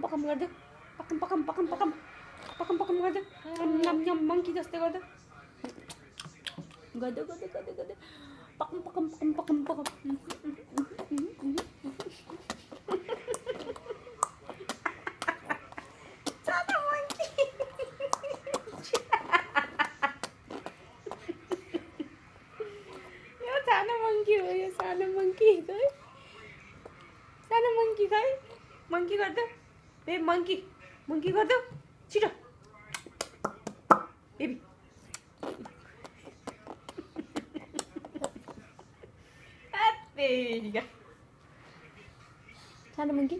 पकम गर्दै पकम पकम पकम पकम पकम पकम गर्दै नम नम मङ्की जस्तै गर्दै गर्दै गर्दै गर्दै गर्दै पकम पकम पकम पकम पकम सानो मङ्की यो सानो मङ्की हो यो सानो मङ्की खै सानो मङ्की खै मङ्की गर्दै ए मङ्की मङ्की गर्दै छिटो बेबी सानो मङ्की